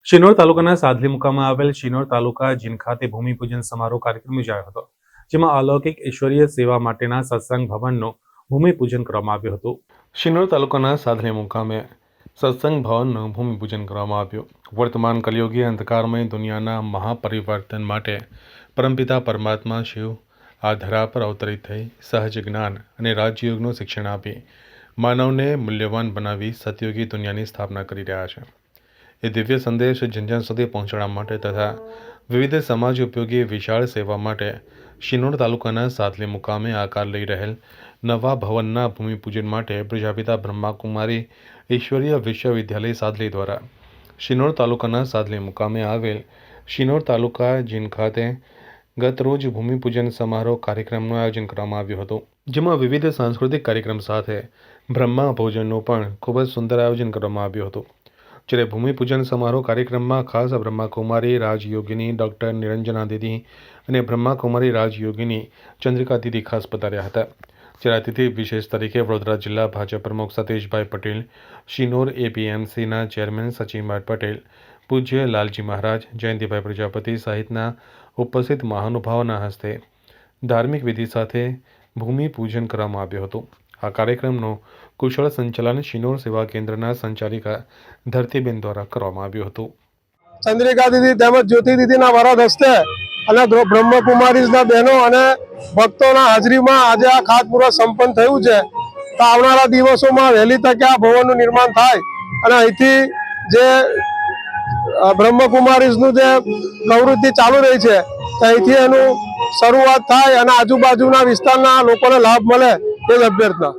શિનોર તાલુકાના સાદલી મુકામે આવેલ શિનોર તાલુકા જીન ખાતે ભૂમિપૂજન સમારોહ કાર્યક્રમ યોજાયો હતો, જેમાં અલૌકિક ઈશ્વરીય સેવા માટેના સત્સંગ ભવનનું ભૂમિપૂજન કરવામાં આવ્યું હતું। શિનોર તાલુકાના સાદલી મુકામે સત્સંગ ભવનનું ભૂમિપૂજન કરવામાં આવ્યું। વર્તમાન કલિયુગી અંધકારમય દુનિયાના મહાપરિવર્તન માટે પરમપિતા પરમાત્મા શિવ આ ધરા પર અવતરિત થઈ સહજ જ્ઞાન અને રાજયોગનું શિક્ષણ આપી માનવને મૂલ્યવાન બનાવી સતયુગી દુનિયાની સ્થાપના કરી રહ્યા છે। એ દિવ્ય સંદેશ જનજન સુધી પહોંચાડવા માટે તથા વિવિધ સમાજ ઉપયોગી વિશાળ સેવા માટે શિનોર તાલુકાના સાદલી મુકામે આકાર લઈ રહેલ નવા ભવનના ભૂમિપૂજન માટે પ્રજાપિતા બ્રહ્માકુમારી ઈશ્વરીય વિશ્વવિદ્યાલય સાદલી દ્વારા શિનોર તાલુકાના સાદલી મુકામે આવેલ શિનોર તાલુકા જીન ખાતે ગત રોજ ભૂમિપૂજન સમારોહ કાર્યક્રમનું આયોજન કરવામાં આવ્યું હતું, જેમાં વિવિધ સાંસ્કૃતિક કાર્યક્રમ સાથે બ્રહ્મા ભોજનનું પણ ખૂબ જ સુંદર આયોજન કરવામાં આવ્યું હતું। જ્યારે ભૂમિપૂજન સમારોહ કાર્યક્રમમાં ખાસ બ્રહ્માકુમારી રાજયોગિની ડૉક્ટર નિરંજના દીદી અને બ્રહ્માકુમારી રાજયોગિની ચંદ્રિકા દીદી ખાસ પધાર્યા હતા। જ્યારે અતિથિ વિશેષ તરીકે વડોદરા જિલ્લા ભાજપ પ્રમુખ સતીશભાઈ પટેલ, શિનોર એપીએમસીના ચેરમેન સચિનભાઈ પટેલ, પૂજ્ય લાલજી મહારાજ, જયંતિભાઈ પ્રજાપતિ સહિતના ઉપસ્થિત મહાનુભાવોના હસ્તે ધાર્મિક વિધિ સાથે ભૂમિપૂજન કરવામાં આવ્યું હતું। આ કાર્યક્રમનું કુશળ સંચાલન શિનોર સેવા કેન્દ્રના સંચાલિકા ધરતીબેન દ્વારા કરવામાં આવ્યું હતું। ચંદ્રિકા દીદી તેમજ જ્યોતિ દીદીના વરદ હસ્તે અને બ્રહ્મકુમારીઝના બહેનો અને ભક્તોના હાજરીમાં આજે આ ખાતમુહૂર્ત સંપન્ન થયું છે। તો આવનારા દિવસોમાં વહેલી તકે આ ભવનનું નિર્માણ થાય અને અહીંથી જે બ્રહ્મકુમારીઝનું જે પ્રવૃત્તિ ચાલુ રહી છે અહીંથી એનું શરૂઆત થાય અને આજુબાજુના વિસ્તારના લોકોને લાભ મળે એ જ અભ્યર્થના।